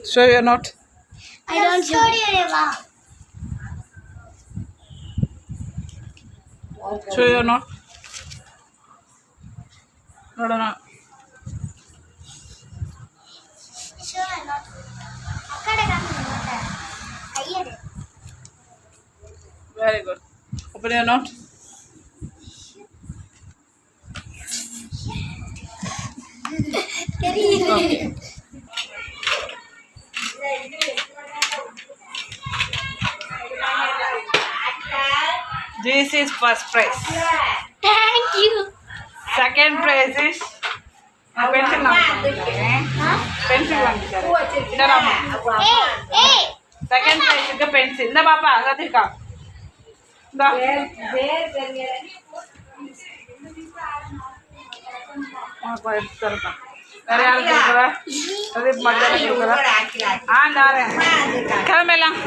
Show your note. I don't show you. Show your note. No. Show your note. Very good. Open your note. Okay. This is first prize. Thank you. Second prize is pencil. Pencil one. Hey. Second prize is the pencil. Na papa, gati ka. Da. Dari al kira. Dari madar kira. Ah, dari. Kamu melang.